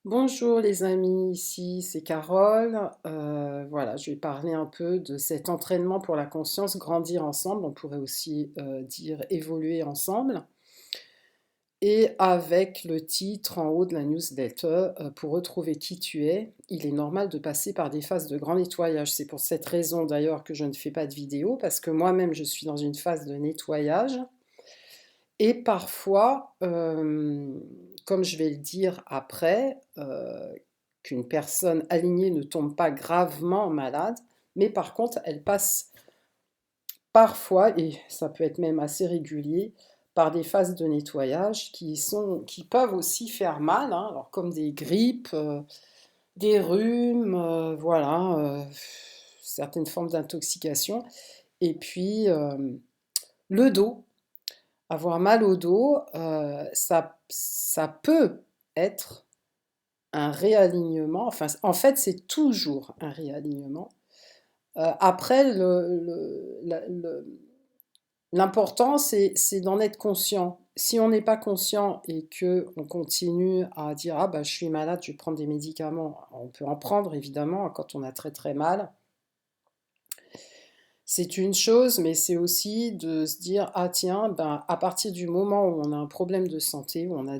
Bonjour les amis, ici c'est Carole. Voilà, je vais parler un peu de cet entraînement pour la conscience, grandir ensemble. On pourrait aussi dire évoluer ensemble. Et avec le titre en haut de la newsletter, pour retrouver qui tu es, il est normal de passer par des phases de grand nettoyage. C'est pour cette raison d'ailleurs que je ne fais pas de vidéo, parce que moi-même je suis dans une phase de nettoyage. Et parfois, comme je vais le dire après, qu'une personne alignée ne tombe pas gravement malade, mais par contre, elle passe parfois, et ça peut être même assez régulier, par des phases de nettoyage qui peuvent aussi faire mal, hein, alors comme des grippes, des rhumes, voilà, certaines formes d'intoxication. Et puis, le dos. Avoir mal au dos, ça peut être un réalignement, enfin, en fait, c'est toujours un réalignement. Après, l'important, c'est d'en être conscient. Si on n'est pas conscient et que on continue à dire ah bah je suis malade, je vais prendre des médicaments, on peut en prendre évidemment quand on a très très mal. C'est une chose, mais c'est aussi de se dire ah tiens, ben à partir du moment où on a un problème de santé, où on a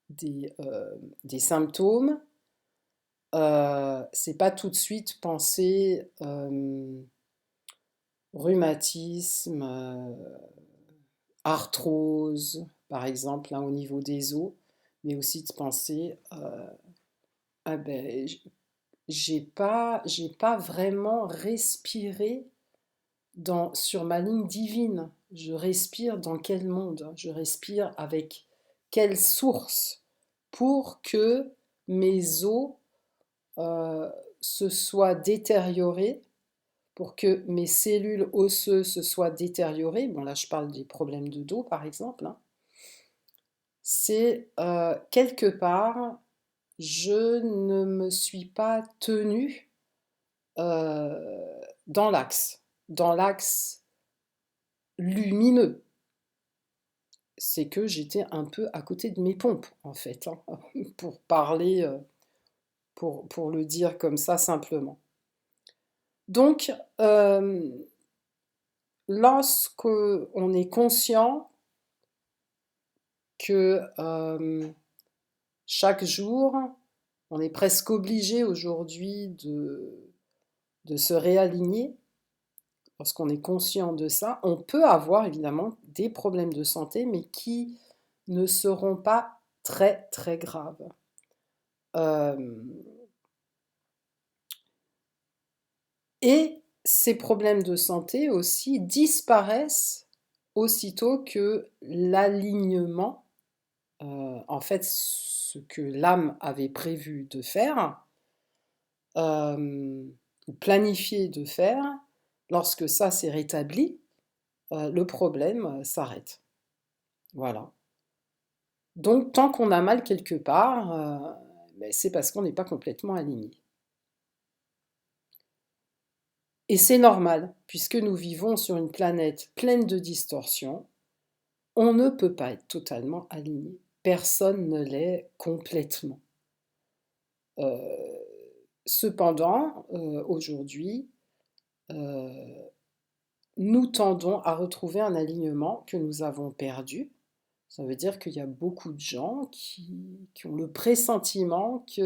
des symptômes, c'est pas tout de suite penser rhumatisme, arthrose, par exemple, hein, au niveau des os, mais aussi de penser ah ben j'ai pas vraiment respiré sur ma ligne divine. Je respire dans quel monde? Je respire avec quelle source pour que mes os se soient détériorés, pour que mes cellules osseuses se soient détériorées. Bon, là, je parle des problèmes de dos, par exemple, hein. C'est quelque part, je ne me suis pas tenue dans l'axe lumineux. C'est que j'étais un peu à côté de mes pompes, en fait, hein, pour parler, pour le dire comme ça simplement. Donc, lorsque on est conscient que chaque jour, on est presque obligé aujourd'hui de se réaligner, lorsqu'on est conscient de ça, on peut avoir évidemment des problèmes de santé, mais qui ne seront pas très très graves. Euh, et ces problèmes de santé aussi disparaissent aussitôt que l'alignement, en fait, ce que l'âme avait prévu de faire, ou planifié de faire, lorsque ça s'est rétabli, le problème s'arrête. Voilà. Donc, tant qu'on a mal quelque part, ben, c'est parce qu'on n'est pas complètement aligné. Et c'est normal, puisque nous vivons sur une planète pleine de distorsions, on ne peut pas être totalement aligné. Personne ne l'est complètement. Euh, Cependant, aujourd'hui, euh, nous tendons à retrouver un alignement que nous avons perdu. Ça veut dire qu'il y a beaucoup de gens qui ont le pressentiment qu'il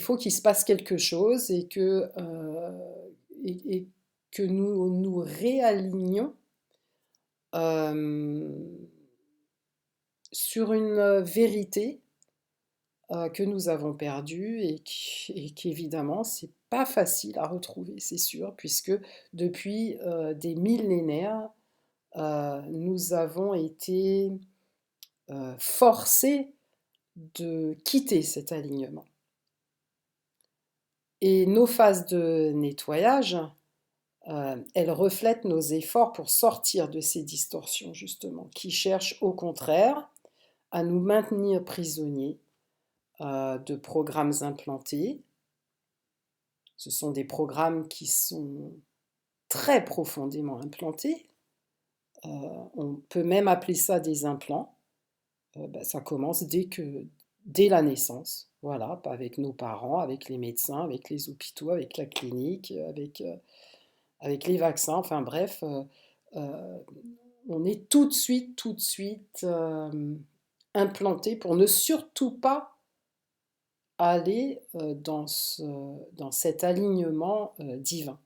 faut qu'il se passe quelque chose et que nous nous réalignons euh, sur une vérité que nous avons perdue et qu'évidemment, c'est pas facile à retrouver, c'est sûr, puisque depuis des millénaires, nous avons été forcés de quitter cet alignement. Et nos phases de nettoyage, elles reflètent nos efforts pour sortir de ces distorsions, justement, qui cherchent au contraire à nous maintenir prisonniers de programmes implantés. Ce sont des programmes qui sont très profondément implantés. On peut même appeler ça des implants. Ça commence dès la naissance, voilà, pas avec nos parents, avec les médecins, avec les hôpitaux, avec la clinique, avec les vaccins, enfin bref, heu, on est tout de suite, implanté pour ne surtout pas aller, dans cet alignement, divin.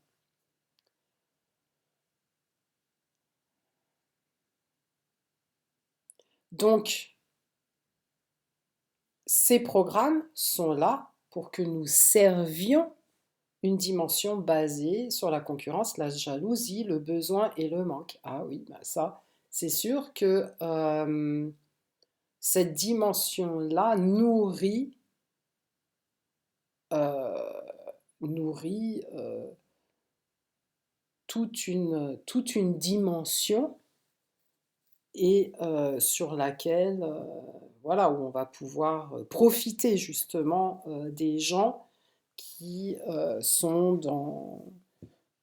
Donc ces programmes sont là pour que nous servions une dimension basée sur la concurrence, la jalousie, le besoin et le manque. Ah oui, bah ça, c'est sûr que, cette dimension-là nourrit, toute une dimension et sur laquelle, voilà, où on va pouvoir, profiter justement, des gens qui, sont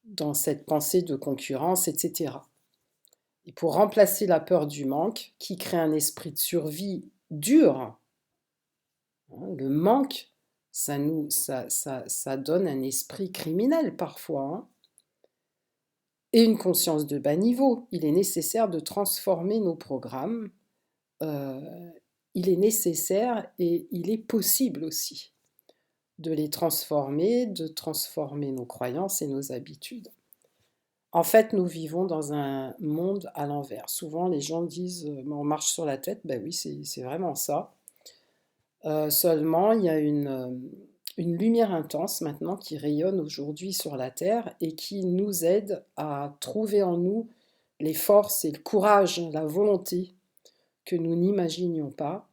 dans cette pensée de concurrence et cetera. Et pour remplacer la peur du manque, qui crée un esprit de survie dur, hein, le manque, ça donne un esprit criminel parfois, hein, et une conscience de bas niveau. Il est nécessaire de transformer nos programmes, heu, il est nécessaire et il est possible aussi de transformer nos croyances et nos habitudes. En fait, nous vivons dans un monde à l'envers. Souvent, les gens disent, «Mais on marche sur la tête». Ben oui, c'est vraiment ça. Seulement, il y a une lumière intense maintenant qui rayonne aujourd'hui sur la terre et qui nous aide à trouver en nous les forces et le courage, la volonté que nous n'imaginions pas.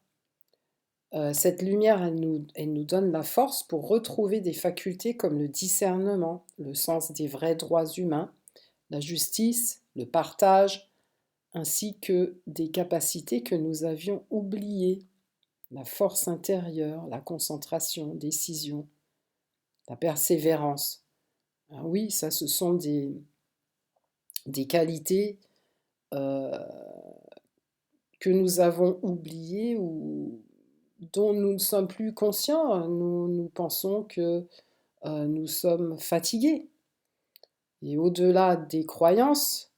Cette lumière, elle nous donne la force pour retrouver des facultés comme le discernement, le sens des vrais droits humains, la justice, le partage, ainsi que des capacités que nous avions oubliées, la force intérieure, la concentration, décision, la persévérance. Ah oui, ça, ce sont des qualités euh, que nous avons oubliées ou dont nous ne sommes plus conscients. Nous pensons que nous sommes fatigués. Et au-delà des croyances,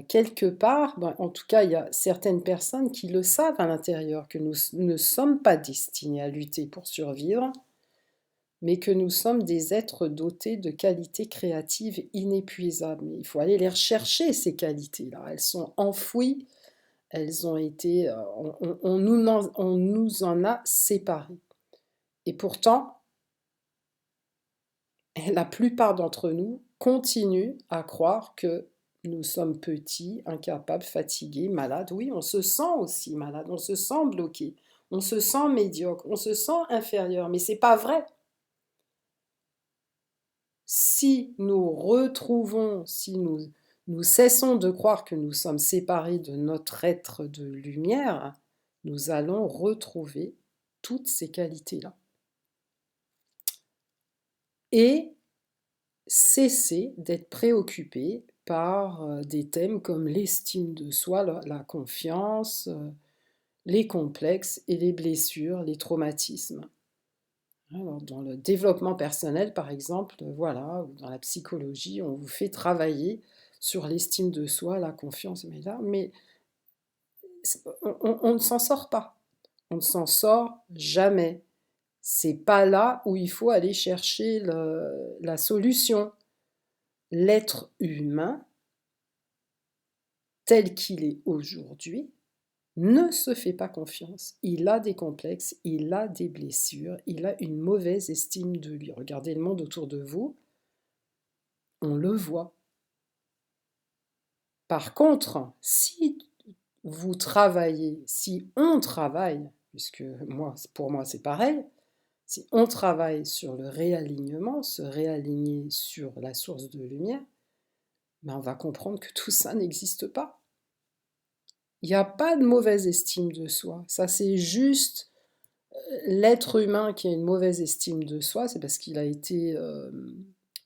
quelque part, ben, en tout cas, il y a certaines personnes qui le savent à l'intérieur, que nous ne sommes pas destinés à lutter pour survivre, mais que nous sommes des êtres dotés de qualités créatives inépuisables. Mais il faut aller les rechercher, ces qualités-là. Elles sont enfouies, elles ont été, on nous en a séparés. Et pourtant, la plupart d'entre nous continuent à croire que nous sommes petits, incapables, fatigués, malades. Oui, on se sent aussi malade, on se sent bloqué, on se sent médiocre, on se sent inférieur, mais c'est pas vrai. Si nous retrouvons, si nous cessons de croire que nous sommes séparés de notre être de lumière, nous allons retrouver toutes ces qualités-là. Et cesser d'être préoccupé par des thèmes comme l'estime de soi, la confiance, les complexes et les blessures, les traumatismes. Alors, dans le développement personnel, par exemple, voilà, ou dans la psychologie, on vous fait travailler sur l'estime de soi, la confiance, mais on ne s'en sort pas. On ne s'en sort jamais. C'est pas là où il faut aller chercher la solution. L'être humain, tel qu'il est aujourd'hui, ne se fait pas confiance. Il a des complexes, il a des blessures, il a une mauvaise estime de lui. Regardez le monde autour de vous, on le voit. Par contre, si vous travaillez, si on travaille, puisque pour moi c'est pareil, si on travaille sur le réalignement, se réaligner sur la source de lumière, ben on va comprendre que tout ça n'existe pas. Il n'y a pas de mauvaise estime de soi. Ça, c'est juste l'être humain qui a une mauvaise estime de soi, c'est parce qu'il a été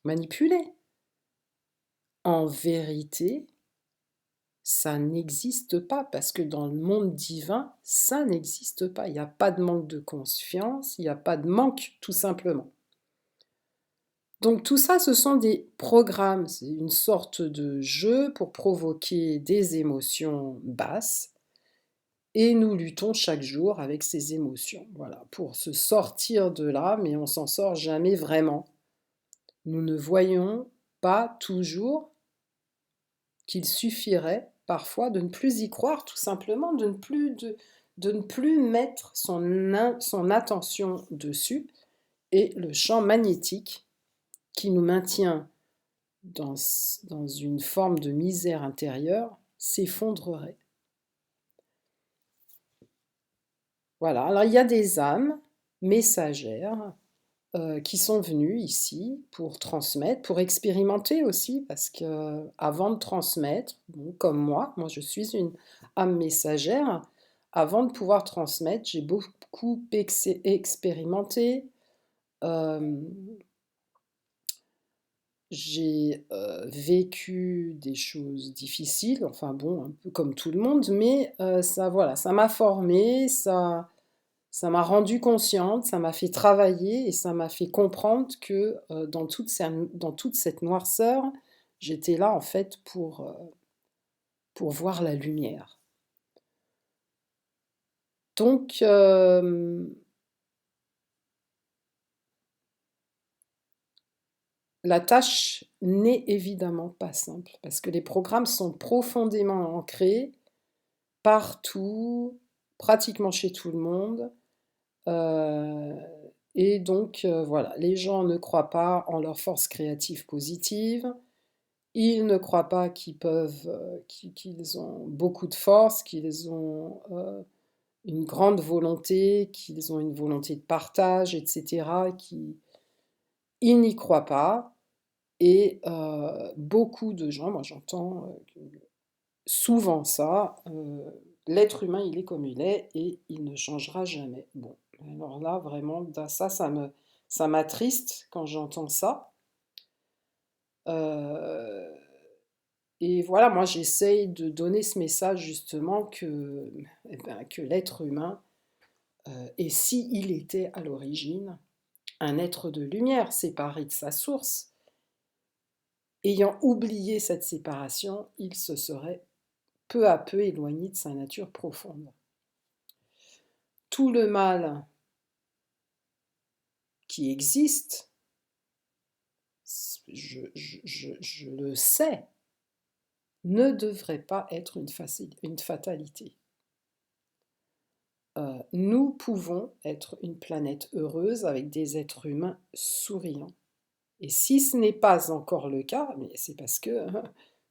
manipulé. En vérité, Ça n'existe pas parce que dans le monde divin, ça n'existe pas. Il n'y a pas de manque de confiance, il n'y a pas de manque tout simplement. Donc tout ça, ce sont des programmes, c'est une sorte de jeu pour provoquer des émotions basses et nous luttons chaque jour avec ces émotions, voilà, pour se sortir de là, mais on s'en sort jamais vraiment. Nous ne voyons pas toujours qu'il suffirait parfois de ne plus y croire, tout simplement, de ne plus mettre son attention dessus, et le champ magnétique qui nous maintient dans une forme de misère intérieure s'effondrerait. Voilà, alors il y a des âmes messagères qui sont venues ici pour transmettre, pour expérimenter aussi, parce que avant de transmettre, bon, comme moi je suis une âme messagère, avant de pouvoir transmettre, j'ai beaucoup expérimenté, euh, j'ai vécu des choses difficiles, enfin bon, un peu comme tout le monde, mais ça, voilà, ça m'a formée, ça m'a rendue consciente, ça m'a fait travailler et ça m'a fait comprendre que dans toute cette noirceur, j'étais là en fait pour voir la lumière. Donc, la tâche n'est évidemment pas simple parce que les programmes sont profondément ancrés partout, pratiquement chez tout le monde. Euh, et donc, voilà, les gens ne croient pas en leur force créative positive. Ils ne croient pas qu'ils peuvent, qu'ils ont beaucoup de force, qu'ils ont une grande volonté, qu'ils ont une volonté de partage, etc. Ils n'y croient pas. Et beaucoup de gens, moi j'entends souvent ça, l'être humain il est comme il est et il ne changera jamais. Bon, alors là vraiment, ça m'attriste quand j'entends ça. Euh, Et voilà, moi j'essaye de donner ce message justement que, eh ben, que l'être humain, et si il était à l'origine un être de lumière séparé de sa source, ayant oublié cette séparation, il se serait peu à peu éloigné de sa nature profonde. Tout le mal qui existe, je le sais, ne devrait pas être une fatalité. Nous pouvons être une planète heureuse avec des êtres humains souriants. Et si ce n'est pas encore le cas, mais c'est parce que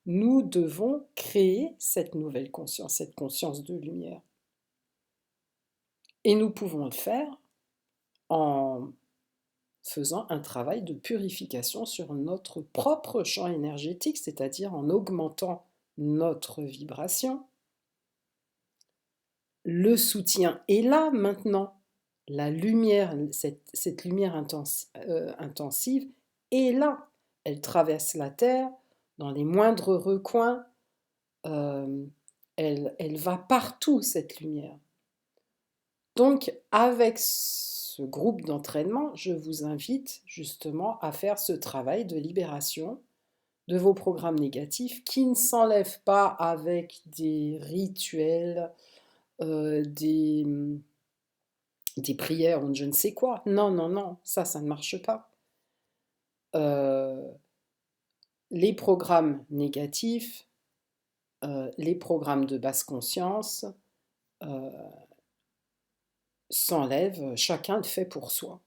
nous devons créer cette nouvelle conscience, cette conscience de lumière. Et nous pouvons le faire en faisant un travail de purification sur notre propre champ énergétique, c'est-à-dire en augmentant notre vibration. Le soutien est là maintenant. La lumière, cette lumière intensive est là. Elle traverse la Terre dans les moindres recoins. euh, elle va partout, cette lumière. Donc, avec ce groupe d'entraînement, je vous invite justement à faire ce travail de libération de vos programmes négatifs qui ne s'enlèvent pas avec des rituels, des prières ou je ne sais quoi. Non, non, non, ça ne marche pas. Euh, les programmes négatifs, les programmes de basse conscience euh, s'enlèvent, chacun le fait pour soi.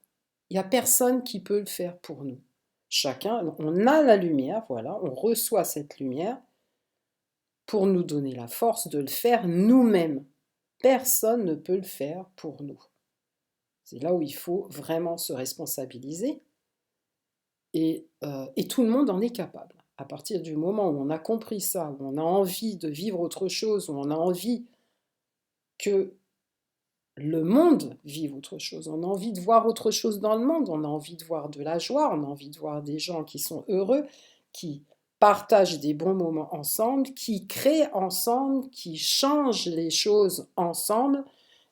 Il n'y a personne qui peut le faire pour nous. Chacun, on a la lumière, voilà, on reçoit cette lumière pour nous donner la force de le faire nous-mêmes. Personne ne peut le faire pour nous. C'est là où il faut vraiment se responsabiliser. Et tout le monde en est capable. À partir du moment où on a compris ça, où on a envie de vivre autre chose, où on a envie que le monde vive autre chose, on a envie de voir autre chose dans le monde, on a envie de voir de la joie, on a envie de voir des gens qui sont heureux, qui partagent des bons moments ensemble, qui créent ensemble, qui changent les choses ensemble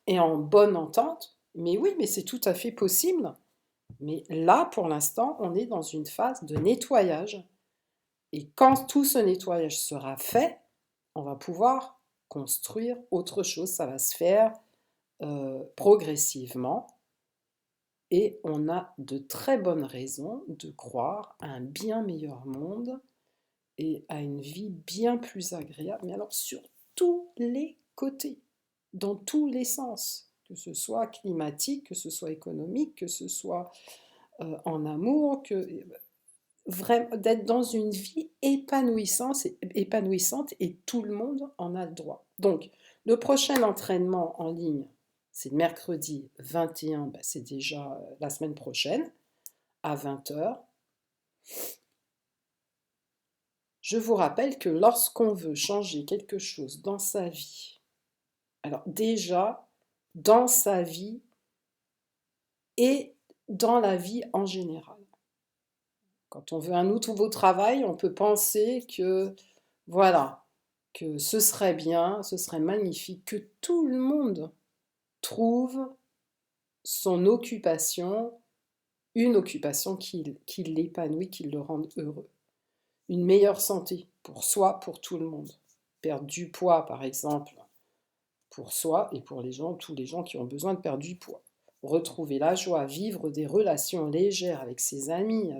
et en bonne entente. Mais oui, mais c'est tout à fait possible. Mais là, pour l'instant, on est dans une phase de nettoyage. Et quand tout ce nettoyage sera fait, on va pouvoir construire autre chose. Ça va se faire progressivement. Et on a de très bonnes raisons de croire à un bien meilleur monde et à une vie bien plus agréable, mais alors sur tous les côtés, dans tous les sens, que ce soit climatique, que ce soit économique, que ce soit en amour, vraiment d'être dans une vie épanouissante et tout le monde en a le droit. Donc, le prochain entraînement en ligne, c'est mercredi 21, ben c'est déjà la semaine prochaine, à 20 heures. Je vous rappelle que lorsqu'on veut changer quelque chose dans sa vie, alors déjà, dans sa vie et dans la vie en général. Quand on veut un nouveau travail, on peut penser que, voilà, que ce serait bien, ce serait magnifique, que tout le monde trouve son occupation, une occupation qui l'épanouit, qui le rende heureux. Une meilleure santé pour soi, pour tout le monde. Perdre du poids, par exemple, pour soi et pour les gens, tous les gens qui ont besoin de perdre du poids. Retrouver la joie, vivre des relations légères avec ses amis,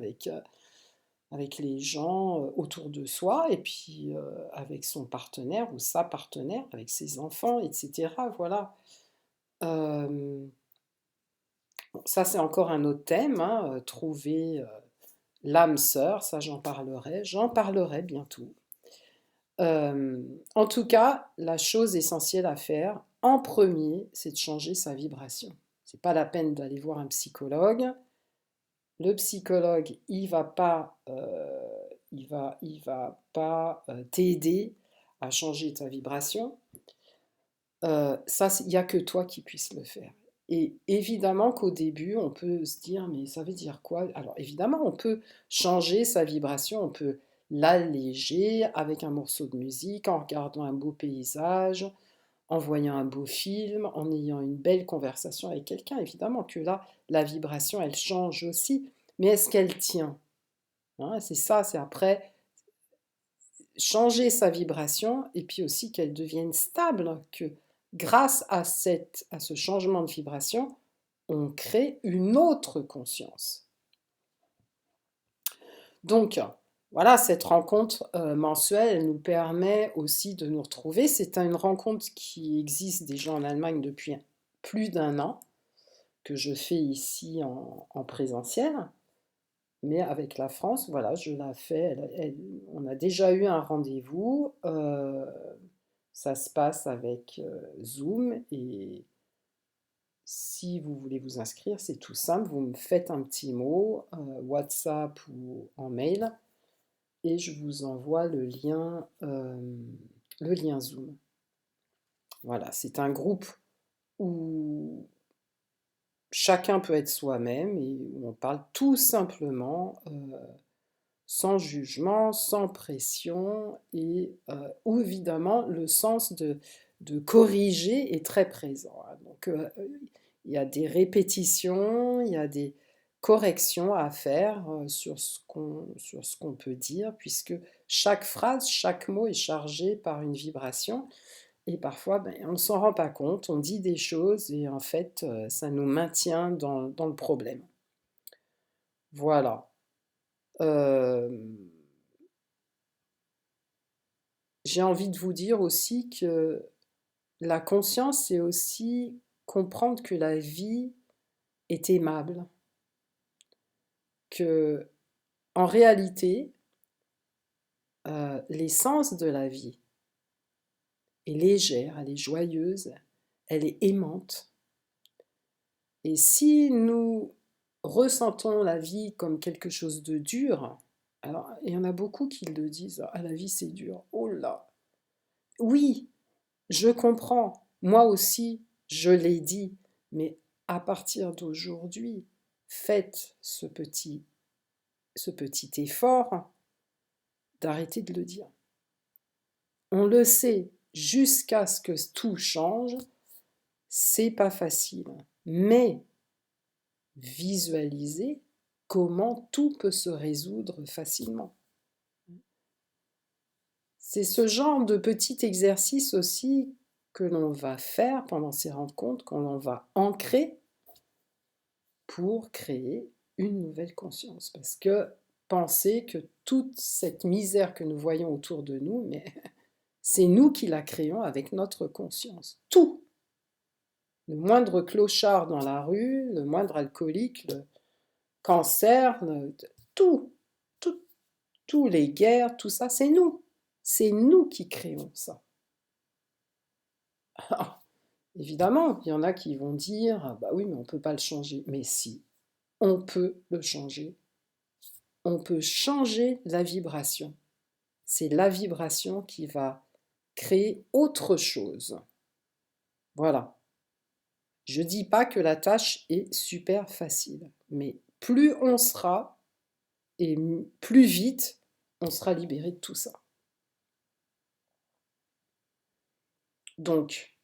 avec les gens autour de soi, et puis avec son partenaire ou sa partenaire, avec ses enfants, etc. Voilà. Bon, ça, c'est encore un autre thème, hein, trouver l'âme sœur, ça j'en parlerai bientôt. En tout cas, la chose essentielle à faire, en premier, c'est de changer sa vibration. C'est pas la peine d'aller voir un psychologue. Le psychologue, il va pas t'aider à changer ta vibration. Ça, il n'y a que toi qui puisses le faire. Et évidemment qu'au début, on peut se dire, mais ça veut dire quoi? Alors évidemment, on peut changer sa vibration, on peut l'alléger avec un morceau de musique, en regardant un beau paysage, en voyant un beau film, en ayant une belle conversation avec quelqu'un. Évidemment que là, la vibration, elle change aussi, mais est-ce qu'elle tient? Hein, c'est ça, c'est après changer sa vibration et puis aussi qu'elle devienne stable, que grâce à ce changement de vibration, on crée une autre conscience. Donc, voilà, cette rencontre mensuelle, elle nous permet aussi de nous retrouver. C'est une rencontre qui existe déjà en Allemagne depuis plus d'1 an, que je fais ici en présentiel. Mais avec la France, voilà, je la fais. On a déjà eu un rendez-vous. Ça se passe avec Zoom. Et si vous voulez vous inscrire, c'est tout simple. Vous me faites un petit mot, WhatsApp ou en mail, et je vous envoie le lien Zoom. Voilà, c'est un groupe où chacun peut être soi-même et où on parle tout simplement sans jugement, sans pression, et où évidemment le sens de corriger est très présent. Hein. Donc il y a des répétitions, il y a des corrections à faire sur ce qu'on peut dire, puisque chaque phrase, chaque mot est chargé par une vibration, et parfois ben, on ne s'en rend pas compte, on dit des choses et en fait ça nous maintient dans le problème. Voilà. Euh, J'ai envie de vous dire aussi que la conscience, c'est aussi comprendre que la vie est aimable, que en réalité, l'essence de la vie est légère, elle est joyeuse, elle est aimante. Et si nous ressentons la vie comme quelque chose de dur, alors il y en a beaucoup qui le disent, ah la vie c'est dur, oh là, oui, je comprends, moi aussi, je l'ai dit, mais à partir d'aujourd'hui, faites ce petit effort d'arrêter de le dire. On le sait, jusqu'à ce que tout change, c'est pas facile. Mais visualiser comment tout peut se résoudre facilement. C'est ce genre de petit exercice aussi que l'on va faire pendant ces rencontres, qu'on l'on va ancrer pour créer une nouvelle conscience. Parce que penser que toute cette misère que nous voyons autour de nous, mais c'est nous qui la créons avec notre conscience. Tout. Le moindre clochard dans la rue, le moindre alcoolique, le cancer, tout, tout, tous les guerres, tout ça, c'est nous. C'est nous qui créons ça. Alors, évidemment, il y en a qui vont dire, ah bah oui, mais on ne peut pas le changer. Mais si, on peut le changer. On peut changer la vibration. C'est la vibration qui va créer autre chose. Voilà. Je ne dis pas que la tâche est super facile, mais plus on sera, et plus vite on sera libéré de tout ça. Donc,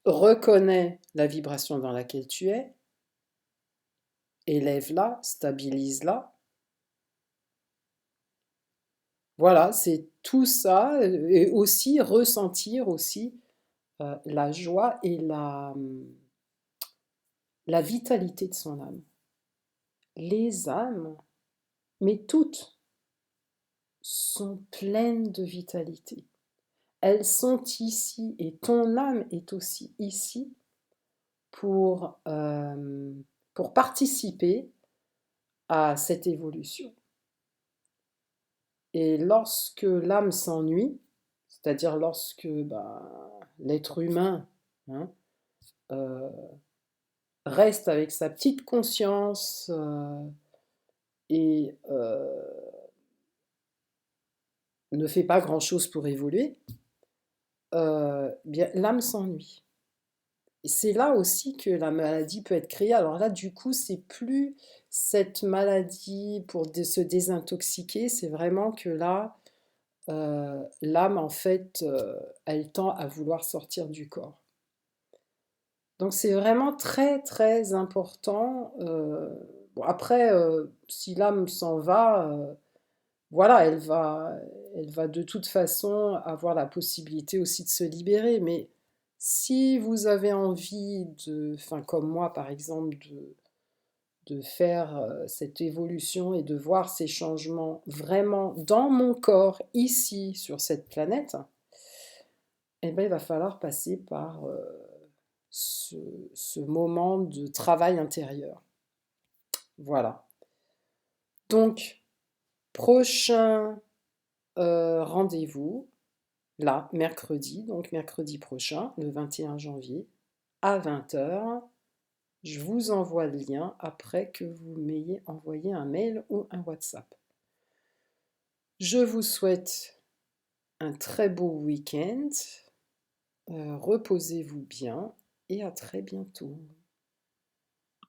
reconnais la vibration dans laquelle tu es, élève-la, stabilise-la. Voilà, c'est tout ça, et aussi ressentir aussi la joie et la vitalité de son âme. Les âmes, mais toutes, sont pleines de vitalité. Elles sont ici et ton âme est aussi ici pour participer à cette évolution. Et lorsque l'âme s'ennuie, c'est-à-dire lorsque l'être humain hein, euh, reste avec sa petite conscience et ne fait pas grand-chose pour évoluer, bien l'âme s'ennuie. Et c'est là aussi que la maladie peut être créée. Alors là, du coup, c'est plus cette maladie pour se désintoxiquer, c'est vraiment que là, l'âme, en fait, elle tend à vouloir sortir du corps. Donc c'est vraiment très très important. Bon, après, si l'âme s'en va, voilà, elle va de toute façon avoir la possibilité aussi de se libérer. Mais si vous avez envie de, enfin comme moi par exemple, de faire cette évolution et de voir ces changements vraiment dans mon corps, ici, sur cette planète, eh ben, il va falloir passer par ce moment de travail intérieur. Voilà. Donc, prochain rendez-vous, là, mercredi, donc mercredi prochain, le 21 janvier, à 20 heures. Je vous envoie le lien après que vous m'ayez envoyé un mail ou un WhatsApp. Je vous souhaite un très beau week-end. Reposez-vous bien et à très bientôt.